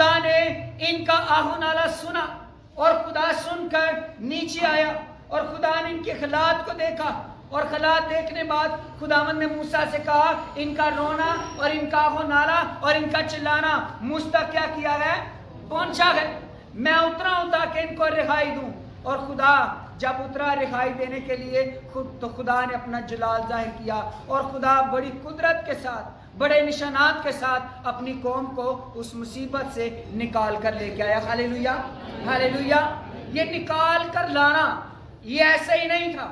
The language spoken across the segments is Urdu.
خدا نے ان کا آہ و نالہ سنا اور خدا سن کر نیچے آیا اور خدا نے ان کے حالات کو دیکھا اور حالات دیکھنے بعد خداوند نے موسیٰ سے کہا ان کا رونا اور ان کا آہ و نالہ اور ان کا چلانا مجھ تک کیا کیا ہے؟ پہنچا ہے. میں اترا ہوں تاکہ ان کو رہائی دوں. اور خدا جب اترا رہائی دینے کے لیے تو خدا نے اپنا جلال ظاہر کیا اور خدا بڑی قدرت کے ساتھ بڑے نشانات کے ساتھ اپنی قوم کو اس مصیبت سے نکال کر لے کے آیا. ہاللیلویا ہاللیلویا. یہ نکال کر لانا یہ ایسے ہی نہیں تھا.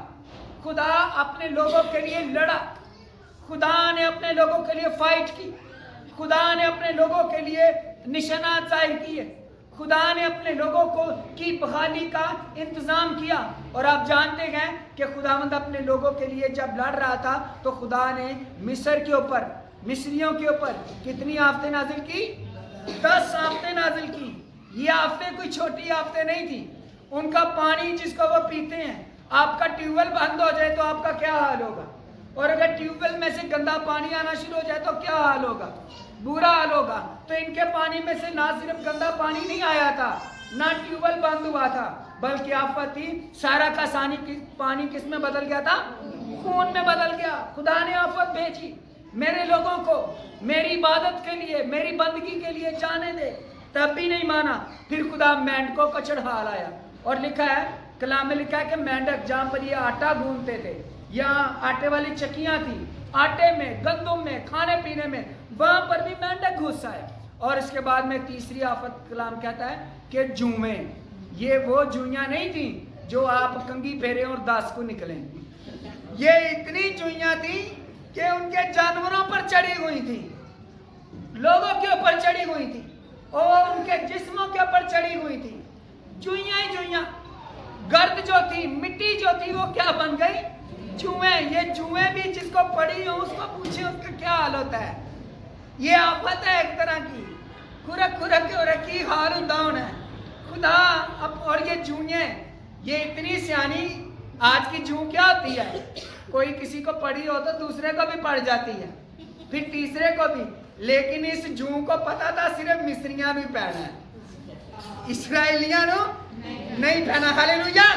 خدا اپنے لوگوں کے لیے لڑا. خدا نے اپنے لوگوں کے لیے فائٹ کی. خدا نے اپنے لوگوں کے لیے نشانات ظاہر کیے. خدا نے اپنے لوگوں کو کی بحالی کا انتظام کیا. اور آپ جانتے ہیں کہ خداوند اپنے لوگوں کے لیے جب لڑ رہا تھا تو خدا نے مصر کے اوپر مصریوں کے اوپر کتنی آفتیں نازل کی؟ 10 آفتیں نازل کی. یہ آفتیں کوئی چھوٹی آفتیں نہیں تھی. ان کا پانی جس کو وہ پیتے ہیں, آپ کا ٹیوب ویل بند ہو جائے تو آپ کا کیا حال ہوگا؟ اور اگر ٹیوب ویل میں سے گندا پانی آنا شروع ہو جائے تو کیا حال ہوگا؟ برا حال ہوگا. تو ان کے پانی میں سے نہ صرف گندا پانی نہیں آیا تھا, نہ ٹیوب ویل بند ہوا تھا, بلکہ آفت تھی. سارا کا پانی کس میں بدل گیا تھا؟ خون میں بدل گیا. خدا نے آفت بھیجی میرے لوگوں کو میری عبادت کے لیے, میری بندگی کے لیے جانے دے, تب بھی نہیں مانا. پھر خدا مینڈکوں کو چڑھا لایا. اور لکھا ہے, کلام میں لکھا ہے کہ مینڈک جہاں پر یہ آٹا گھونتے تھے, یہاں آٹے والی چکیاں تھی, آٹے میں, گندم میں, کھانے پینے میں, وہاں پر بھی مینڈک گھس آئے. اور اس کے بعد میں تیسری آفت کلام کہتا ہے کہ جوئیں. یہ وہ جوئیاں نہیں تھیں جو آپ کنگھی پھیرے اور 10 کو نکلیں. یہ اتنی جوئیاں تھیں کہ ان کے جانوروں پر چڑھی ہوئی تھی, لوگوں کے اوپر چڑھی ہوئی تھی اور ان کے جسموں کے اوپر چڑھی ہوئی تھی. جوئیاں ہی جوئیاں. گرد جو تھی, مٹی جو تھی, وہ کیا بن گئی؟ جوئیں. یہ جوئیں بھی جس کو پڑی ہو اس کو پوچھیں اس کا کیا حال ہوتا ہے. یہ آفت ہے ایک طرح کی. کھرک کھرک کے اور کی حال ڈاؤن ہے خدا. اور یہ جوئیں, یہ اتنی سیانی. آج کی جو کیا ہوتی ہے, کوئی کسی کو پڑی ہو تو دوسرے کو بھی پڑ جاتی ہے, پھر تیسرے کو بھی. لیکن اس جو کو پتا تھا صرف مصریاں بھی پہنا ہے, اسرائیلیاں نو نہیں پہنا. ہاللیلویا.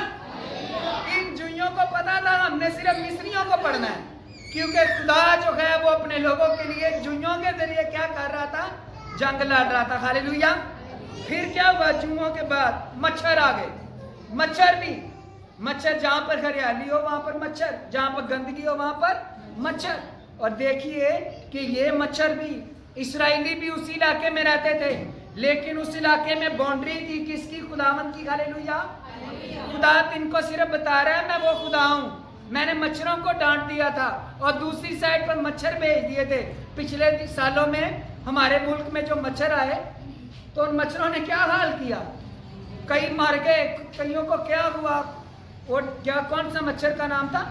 ان جوئیوں کو پتا تھا ہم نے صرف مصریوں کو پڑھنا ہے, کیونکہ خدا جو ہے وہ اپنے لوگوں کے لیے جوئیوں کے ذریعے کیا کر رہا تھا؟ جنگ لڑ رہا تھا. ہاللیلویا. پھر کیا ہوا؟ جوئوں کے بعد مچھر آ گئے. مچھر بھی, مچھر جہاں پر ہریالی ہو وہاں پر مچھر, جہاں پر گندگی ہو وہاں پر مچھر. اور دیکھیے کہ یہ مچھر بھی, اسرائیلی بھی اسی علاقے میں رہتے تھے, لیکن اس علاقے میں باؤنڈری تھی کس کی؟ خداوند کی. ہاللیلویا. خدا ان کو صرف بتا رہا ہے میں وہ خدا ہوں. میں نے مچھروں کو ڈانٹ دیا تھا اور دوسری سائڈ پر مچھر بھیج دیے تھے. پچھلے سالوں میں ہمارے ملک میں جو مچھر آئے تو ان مچھروں نے کیا حال کیا, کئی مر گئے, کئیوں کو کیا ہوا. اور کیا کون سا مچھر کا نام تھا؟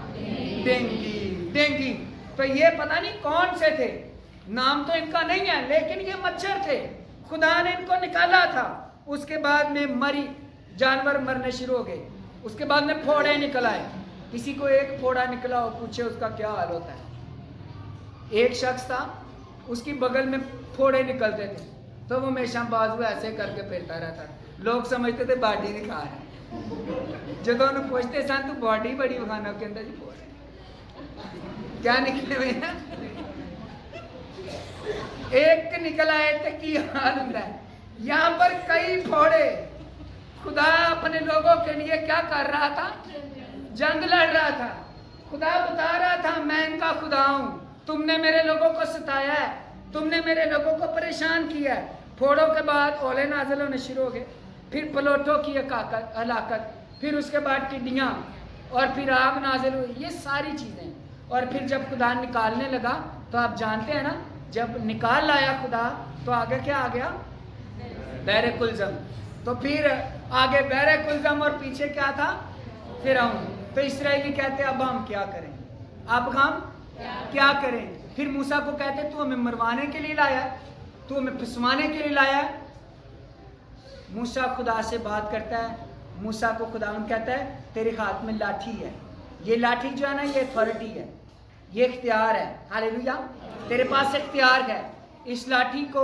ڈینگی. تو یہ پتہ نہیں کون سے تھے, نام تو ان کا نہیں ہے, لیکن یہ مچھر تھے. خدا نے ان کو نکالا تھا. اس کے بعد میں جانور مرنے شروع ہو گئے. اس کے بعد میں پھوڑے نکل آئے. کسی کو ایک پھوڑا نکلا ہو, پوچھے اس کا کیا حال ہوتا ہے. ایک شخص تھا, اس کی بغل میں پھوڑے نکلتے تھے تو وہ ہمیشہ بازو ایسے کر کے پھرتا رہتا. لوگ سمجھتے تھے باڈی دکھا ہے. جب انہوں پوچھتے سن تو باڈی بڑی بخانوں کے اندر جی پھوڑے کیا نکلے ہوئے ہیں. ایک نکل آئے تھے کی حال ہوتا ہے. یہاں پر کئی پھوڑے. خدا اپنے لوگوں کے لیے کیا کر رہا تھا؟ جنگ لڑ رہا تھا. خدا بتا رہا تھا میں ان کا خدا ہوں. تم نے میرے لوگوں کو ستایا ہے, تم نے میرے لوگوں کو پریشان کیا ہے. پھوڑوں کے بعد اولے نازل ہونے شروع ہو گئے, پھر پلوٹوں کی ہلاکت, پھر اس کے بعد ٹڈیاں, اور پھر آگ نازل ہوئی. یہ ساری چیزیں. اور پھر جب خدا نکالنے لگا تو آپ جانتے ہیں نا, جب نکال لایا خدا تو آگے کیا آ گیا؟ بحر کلزم. تو پھر آگے بحر کلزم اور پیچھے کیا تھا؟ فرعون. تو اسرائیلی کہتے اب ہم کیا کریں, اب ہم کیا کریں. پھر موسیٰ کو کہتے تو ہمیں مروانے کے لیے لایا, تو ہمیں پسوانے کے لیے لایا. موسیٰ خدا سے بات کرتا ہے. موسیٰ کو خداوند کہتا ہے تیرے ہاتھ میں لاٹھی ہے. یہ لاٹھی جو ہے نا یہ اتھارٹی ہے, یہ اختیار ہے. ہاللیلویا. تیرے پاس اختیار ہے. اس لاٹھی کو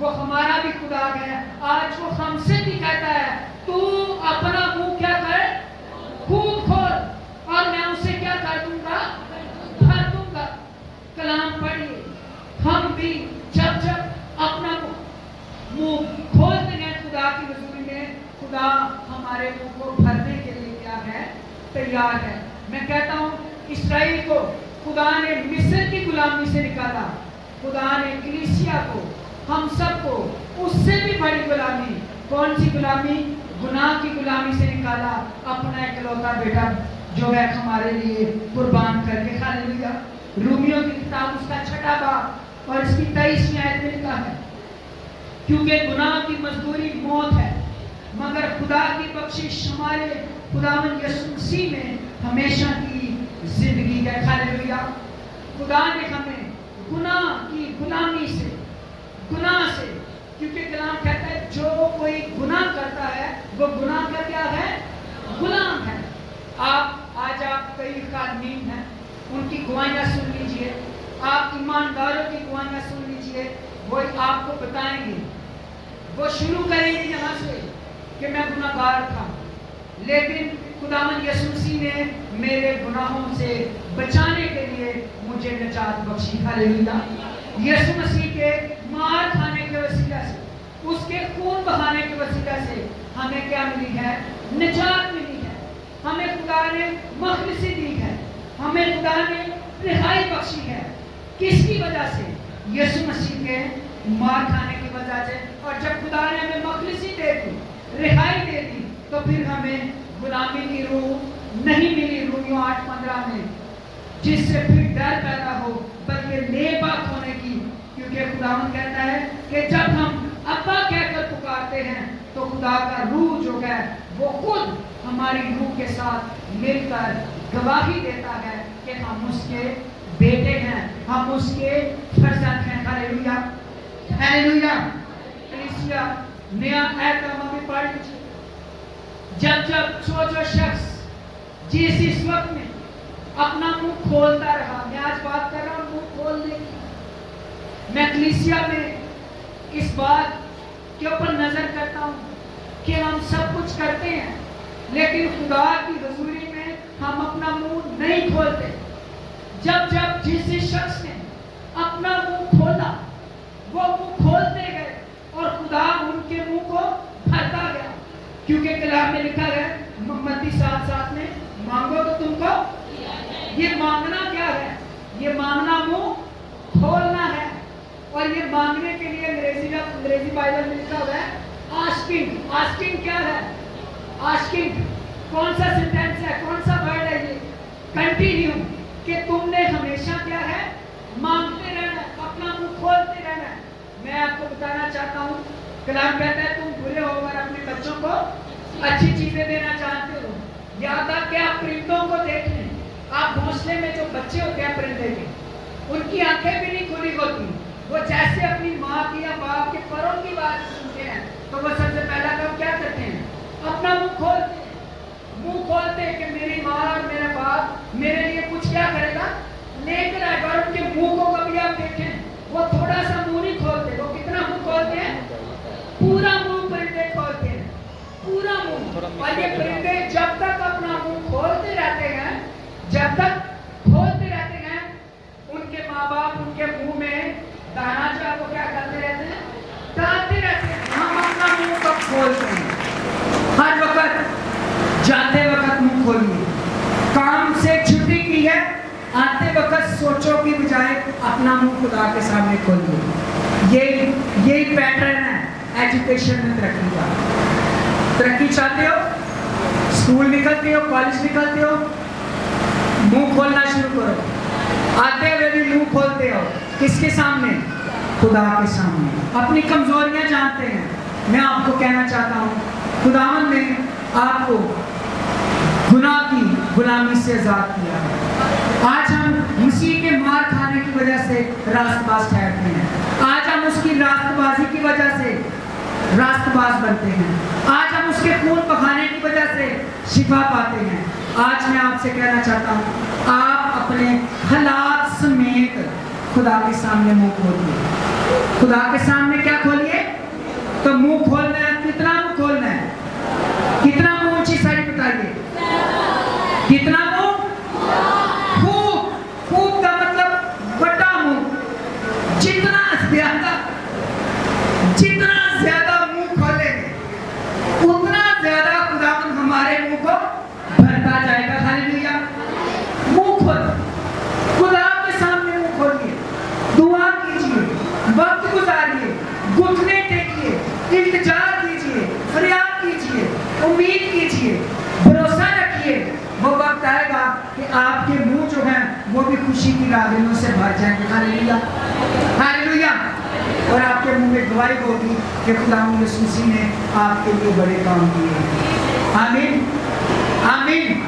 وہ ہمارا بھی خدا ہے. آج وہ ہم سے بھی کہتا ہے تو اپنا منہ کیا کر، خود کھول اور میں اسے کیا کر دوں گا، بھر دوں گا. کلام پڑھیے. ہم بھی جب جب اپنا منہ کھولتے ہیں خدا کی حضوری میں، خدا ہمارے منہ کو بھرنے کے لیے کیا ہے، تیار ہے. میں کہتا ہوں اسرائیل کو خدا نے مصر کی غلامی سے نکالا. خدا نے کلیسیا کو، ہم سب کو اس سے بھی بڑی غلامی، کون سی غلامی، گناہ کی غلامی سے نکالا. اپنا اکلوتا بیٹا جو ہے ہمارے لیے قربان کر کے. ہاللیلویا. رومیوں کی کتاب اس کا 6واں باب اور اس کی 23ویں آیت میں لکھا ہے کیونکہ گناہ کی مزدوری موت ہے مگر خدا کی بخشش ہمارے خداوند یسوع مسیح میں ہمیشہ کی زندگی ہے. ہاللیلویا. خدا نے ہمیں گناہ کی غلامی سے، گناہ سے، کیونکہ کلام کہتا ہے جو کوئی گناہ کرتا ہے وہ گناہ کا کیا ہے، غلام ہے. آج آپ کئی خادمین ہیں، ان کی گواہیاں سن لیجئے. آپ ایمانداروں کی گواہیاں سن لیجئے. وہ آپ کو بتائیں گے، وہ شروع کریں گے یہاں سے کہ میں گناہ گار تھا لیکن خداوند یسوع مسیح نے میرے گناہوں سے بچانے کے لیے مجھے نجات بخشی. ہاللیلویا. یسوع مسیح کے مار کھانے کے وسیلہ سے، اس کے خون بہانے کے وسیلہ سے ہمیں کیا ملی ہے، نجات ملی ہے. ہمیں خدا نے مخلصی دی ہے، ہمیں خدا نے رہائی بخشی ہے. کس کی وجہ سے؟ یسوع مسیح کے مار کھانے کی وجہ سے. اور جب خدا نے ہمیں مخلصی دے دی، رہائی دے دی، تو پھر ہمیں غلامی کی روح نہیں ملی. رومیوں 8:15 میں، جس سے پھر ڈر پیدا ہو بلکہ نیک بات ہونے کی. کیونکہ خداوند کہتا ہے کہ جب ہم ابا کہہ کر پکارتے ہیں تو خدا کا روح جو ہے وہ خود ہماری روح کے ساتھ مل کر گواہی دیتا ہے کہ ہم اس کے بیٹے ہیں، ہم اس کے فرزند ہیں. ہاللیلویا. ہاللیلویا. کلیسیا نیا عہد نامہ میں پڑھ لیجیے. جب جو شخص جس وقت میں اپنا منہ کھولتا رہا، میں آج بات کر رہا ہوں منہ کھولنے کی. میں کلیسیا میں اس بات کے اوپر نظر کرتا ہوں کہ ہم سب کچھ کرتے ہیں لیکن خدا کی حضوری میں ہم اپنا منہ نہیں کھولتے. جب جس شخص نے اپنا منہ کھولا وہ منہ کھولتے گئے اور خدا ان کے منہ کو بھرتا گیا. کیونکہ کلام میں لکھا ہے متی 7:7 میں، مانگو تو تم کو. یہ مانگنا کیا ہے؟ یہ مانگنا منہ کھولنا ہے. اور یہ مانگنے کے لیے انگریزی بائبل میں لکھا ہوا ہے آسکنگ. آسکنگ کیا ہے؟ آسکنگ کون سا سینٹینس ہے، کون سا ورڈ ہے؟ یہ کنٹینیو، کہ تم نے ہمیشہ کیا ہے، مانگتے رہنا، اپنا منہ کھولتے رہنا. میں آپ کو بتانا چاہتا ہوں کلام کہتا ہے تم برے ہو کر اپنے بچوں کو اچھی چیزیں دینا چاہتے ہو. یاد آ کہ آپ پرندوں کو دیکھ لیں. آپ گھونسلے میں جو بچے ہوتے ہیں پرندے کے، ان کی آنکھیں بھی نہیں کھلی ہوتی. وہ جیسے اپنی ماں کی یا باپ کے پروں کی بات سنتے ہیں تو وہ سب سے پہلا کام کیا کرتے ہیں، اپنا منہ کھولتے ہیں. منہ کھولتے ہیں کہ میری ماں اور میرا باپ میرے لیے کچھ کیا کرے گا، لے کر آئے گا. اور ان کے منہ کو کبھی آپ دیکھیں وہ تھوڑا سا منہ نہیں کھولتے. وہ کتنا منہ کھولتے ہیں؟ پورا منہ پرندے کھولتے ہیں، پورا منہ. اور یہ پرندے جب تک اپنا منہ کھولتے رہتے ہیں، جب تک کھولتے رہتے ہیں، ان کے ماں باپ ان کے منہ میں دانا جو ہے وہ کیا کرتے رہتے ہیں، ڈالتے رہتے ہیں. ہم اپنا منہ کب کھولتے ہیں؟ ہر وقت جاتے وقت منہ کھولیے. کام سے چھٹی کی ہے، آتے وقت سوچو کی بجائے اپنا منہ خدا کے سامنے کھولیے. یہی پیٹرن ہے ایجوکیشن میں ترقی کا. ترقی چاہتے ہو، اسکول نکلتے ہو، کالج نکلتے ہو، منہ کھولنا شروع کرو. آتے ہوئے بھی منہ کھولتے ہو، کس کے سامنے؟ خدا کے سامنے. اپنی کمزوریاں جانتے ہیں. میں آپ کو کہنا چاہتا ہوں خداوند نے آپ کو گناہ کی غلامی سے آزاد کیا ہے. آج ہم مسیح کے مار کھانے کی وجہ سے راست باز ٹھہرتے ہیں. آج ہم اس کی راست بازی کی وجہ سے راست باز بنتے ہیں. آج ہم اس کے خون بہانے کی وجہ سے شفا پاتے ہیں. آج میں آپ سے کہنا چاہتا ہوں آپ اپنے حالات سمیت خدا کے سامنے منہ کھولئے. خدا کے سامنے کیا کھولیے؟ تو منہ کھولنا ہے. کتنا منہ کھولنا ہے؟ کتنا منہ؟ اونچی سائڈ بتائیے. کتنا منہ؟ خوب. خوب کا مطلب بڑا منہ. جتنا زیادہ منہ کھولیں گے اتنا زیادہ خداوند ہمارے منہ کو بھرتا جائے گا. ہاللیلویا. منہ کھول. خدا کے سامنے منہ کھولیے. دعا کیجیے. وقت گزاریے. گھٹنے ٹیکیے. التجا کیجیے. فریاد کیجیے. امید کیجیے. بھروسہ رکھیے. وہ وقت آئے گا کہ آپ کے منہ جو ہیں وہ بھی خوشی کی راغبوں سے بھر جائیں گے. ہاللیلویا. ہاللیلویا. اور آپ کے منہ میں گواہی ہوگی کہ خداوند یسوع مسیح نے آپ کے لیے بڑے کام کیے ہیں. آمین. آمین.